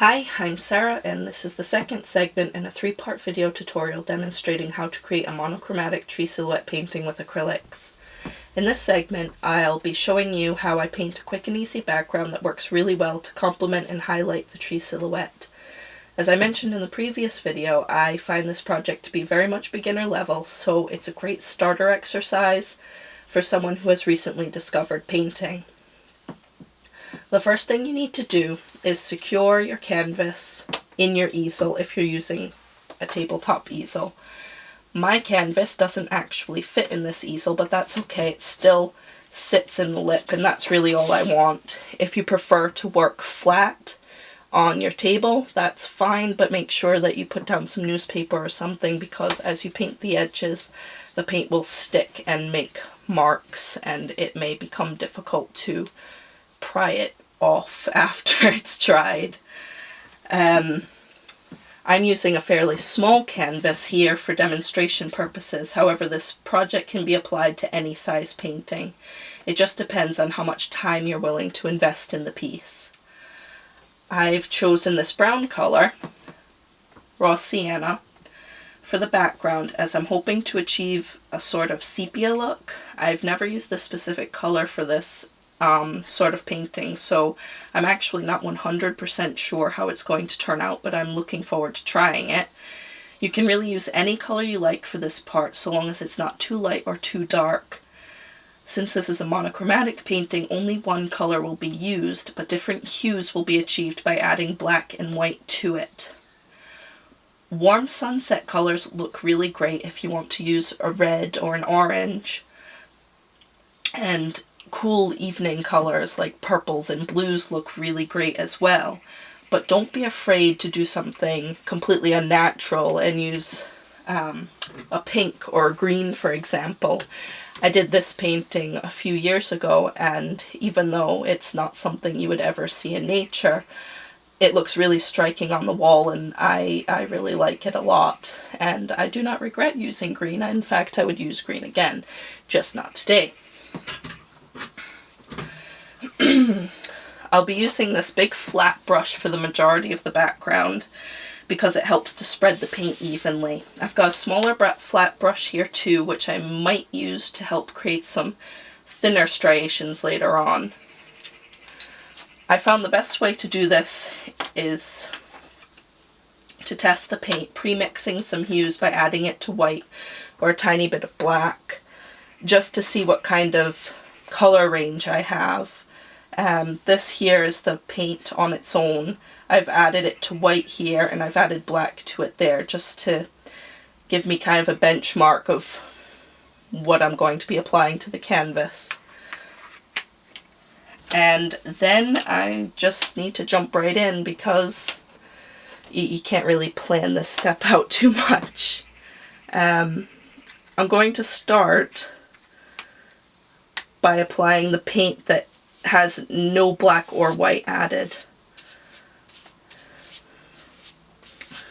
Hi, I'm Sarah, and this is the second segment in a three-part video tutorial demonstrating how to create a monochromatic tree silhouette painting with acrylics. In this segment, I'll be showing you how I paint a quick and easy background that works really well to complement and highlight the tree silhouette. As I mentioned in the previous video, I find this project to be very much beginner level, so it's a great starter exercise for someone who has recently discovered painting. The first thing you need to do is secure your canvas in your easel if you're using a tabletop easel. My canvas doesn't actually fit in this easel, but that's okay. It still sits in the lip, and that's really all I want. If you prefer to work flat on your table, that's fine, but make sure that you put down some newspaper or something, because as you paint the edges, the paint will stick and make marks, and it may become difficult to pry it off after it's dried. I'm using a fairly small canvas here for demonstration purposes. However, this project can be applied to any size painting. It just depends on how much time you're willing to invest in the piece. I've chosen this brown color, raw sienna, for the background, as I'm hoping to achieve a sort of sepia look. I've never used this specific color for this sort of painting, so I'm actually not 100% sure how it's going to turn out, but I'm looking forward to trying it. You can really use any color you like for this part, so long as it's not too light or too dark. Since this is a monochromatic painting, only one color will be used, but different hues will be achieved by adding black and white to it. Warm sunset colors look really great if you want to use a red or an orange, and cool evening colors like purples and blues look really great as well. But don't be afraid to do something completely unnatural and use a pink or a green, for example. I did this painting a few years ago, and even though it's not something you would ever see in nature, it looks really striking on the wall, and I really like it a lot. And I do not regret using green. In fact, I would use green again, just not today. I'll be using this big flat brush for the majority of the background because it helps to spread the paint evenly. I've got a smaller flat brush here too, which I might use to help create some thinner striations later on. I found the best way to do this is to test the paint, pre-mixing some hues by adding it to white or a tiny bit of black, just to see what kind of color range I have. This here is the paint on its own. I've added it to white here, and I've added black to it there, just to give me kind of a benchmark of what I'm going to be applying to the canvas. And then I just need to jump right in, because you can't really plan this step out too much. I'm going to start by applying the paint that has no black or white added,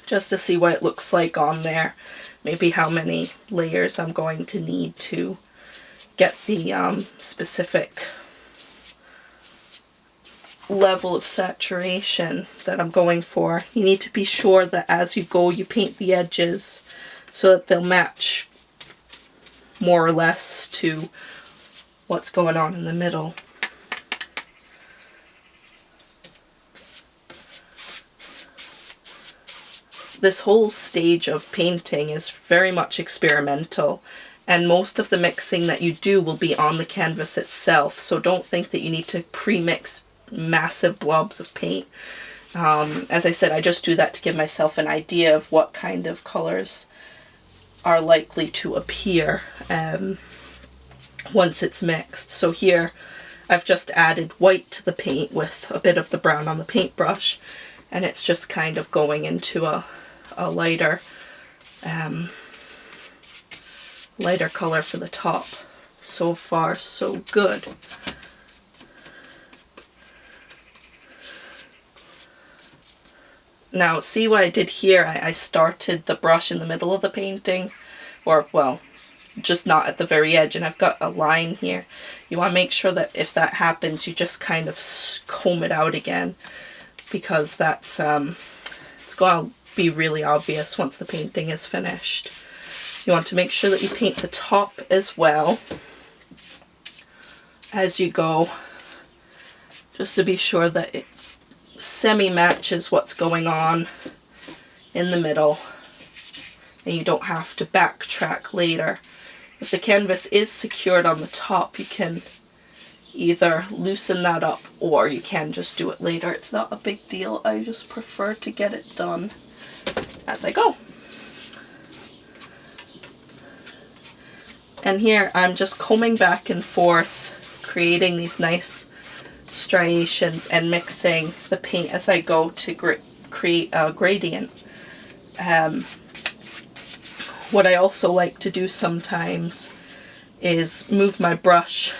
just to see what it looks like on there, maybe how many layers I'm going to need to get the specific level of saturation that I'm going for. You need to be sure that as you go, you paint the edges so that they'll match more or less to what's going on in the middle. This whole stage of painting is very much experimental, and most of the mixing that you do will be on the canvas itself, so don't think that you need to pre-mix massive blobs of paint. As I said, I just do that to give myself an idea of what kind of colors are likely to appear once it's mixed. So here I've just added white to the paint with a bit of the brown on the paintbrush, and it's just kind of going into a lighter color for the top. So far, so good. Now, see what I did here? I started the brush in the middle of the painting, or, well, just not at the very edge, and I've got a line here. You want to make sure that if that happens, you just kind of comb it out again. because that's it's going to be really obvious once the painting is finished. You want to make sure that you paint the top as well as you go, just to be sure that it semi-matches what's going on in the middle, and you don't have to backtrack later. If the canvas is secured on the top, you can either loosen that up or you can just do it later. It's not a big deal. I just prefer to get it done as I go. And here I'm just combing back and forth, creating these nice striations and mixing the paint as I go to create a gradient. What I also like to do sometimes is move my brush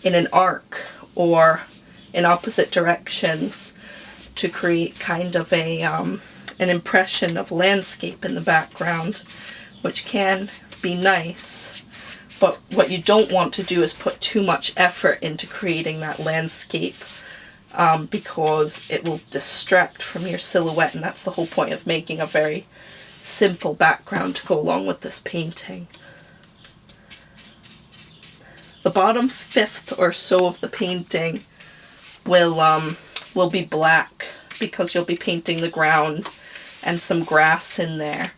in an arc or in opposite directions to create kind of a an impression of landscape in the background, which can be nice. But what you don't want to do is put too much effort into creating that landscape, because it will distract from your silhouette, and that's the whole point of making a very simple background to go along with this painting. The bottom fifth or so of the painting will be black because you'll be painting the ground and some grass in there.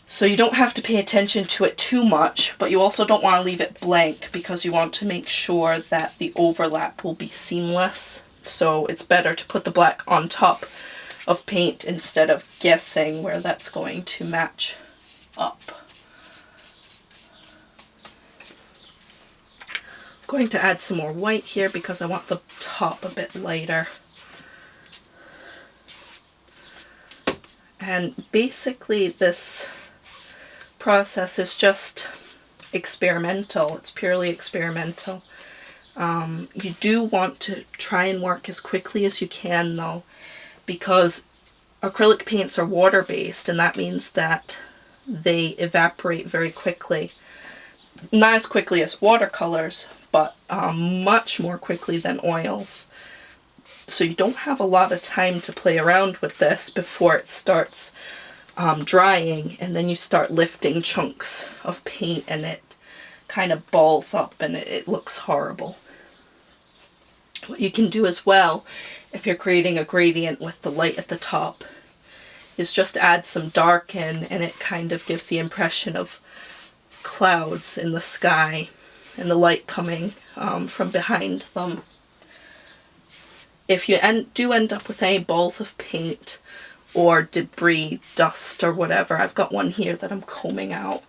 So you don't have to pay attention to it too much, but you also don't want to leave it blank because you want to make sure that the overlap will be seamless. So it's better to put the black on top of paint instead of guessing where that's going to match up. I'm going to add some more white here because I want the top a bit lighter. And basically this process is just experimental. It's purely experimental. You do want to try and work as quickly as you can though, because acrylic paints are water-based, and that means that they evaporate very quickly. Not as quickly as watercolors, but much more quickly than oils. So you don't have a lot of time to play around with this before it starts drying, and then you start lifting chunks of paint and it kind of balls up and it looks horrible. What you can do as well, if you're creating a gradient with the light at the top, is just add some dark in, and it kind of gives the impression of clouds in the sky and the light coming from behind them. If you do end up with any balls of paint or debris, dust or whatever, I've got one here that I'm combing out,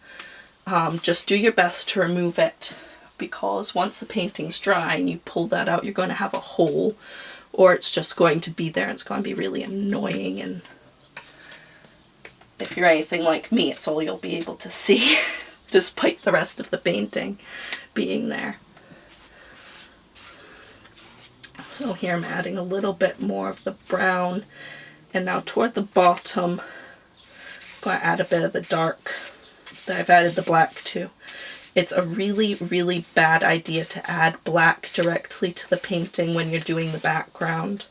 just do your best to remove it, because once the painting's dry and you pull that out, you're going to have a hole, or it's just going to be there and it's going to be really annoying. And if you're anything like me, it's all you'll be able to see despite the rest of the painting being there. So here I'm adding a little bit more of the brown, and now toward the bottom I'm going to add a bit of the dark that I've added the black to. It's a really, really bad idea to add black directly to the painting when you're doing the background.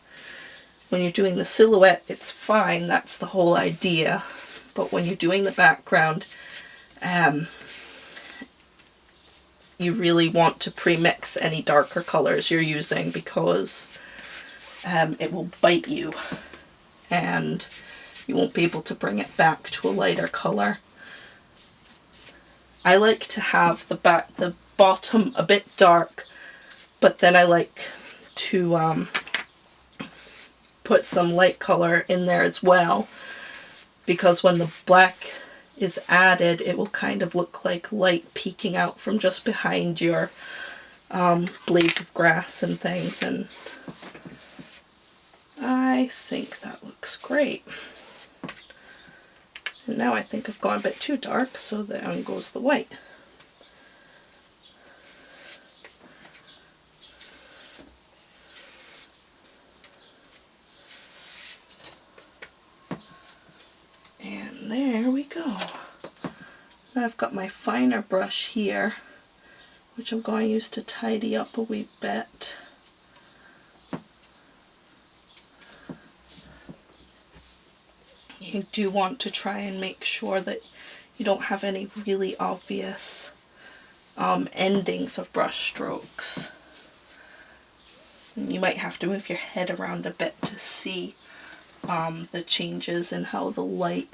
When you're doing the silhouette, it's fine, that's the whole idea. But when you're doing the background, you really want to pre-mix any darker colors you're using, because it will bite you and you won't be able to bring it back to a lighter color. I like to have the bottom a bit dark, but then I like to put some light color in there as well, because when the black is added, it will kind of look like light peeking out from just behind your blades of grass and things, and I think that looks great. And now I think I've gone a bit too dark, so then goes the white. And there we go. Now I've got my finer brush here, which I'm going to use to tidy up a wee bit. You do want to try and make sure that you don't have any really obvious endings of brush strokes. You might have to move your head around a bit to see the changes in how the light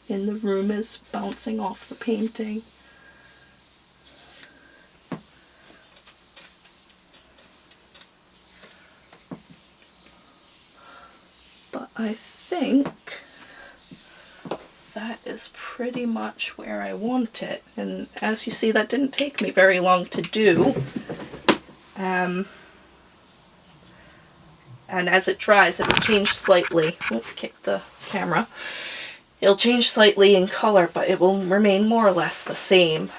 in the room is bouncing off the painting. But I think that is pretty much where I want it, and as you see, that didn't take me very long to do. And as it dries, it will change slightly. Oh, kick the camera. It'll change slightly in color, but it will remain more or less the same.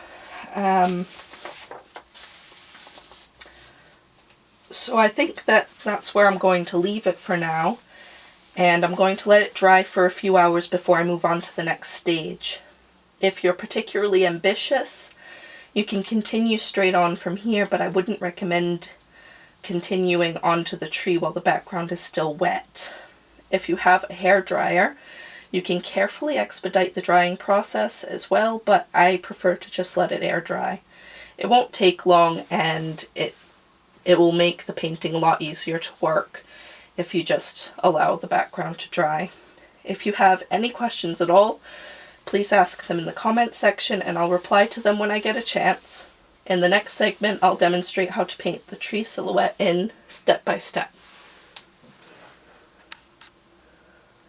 So I think that that's where I'm going to leave it for now. And I'm going to let it dry for a few hours before I move on to the next stage. If you're particularly ambitious, you can continue straight on from here, but I wouldn't recommend continuing onto the tree while the background is still wet. If you have a hairdryer, you can carefully expedite the drying process as well, but I prefer to just let it air dry. It won't take long, and it will make the painting a lot easier to work if you just allow the background to dry. If you have any questions at all, please ask them in the comments section and I'll reply to them when I get a chance. In the next segment, I'll demonstrate how to paint the tree silhouette in step by step.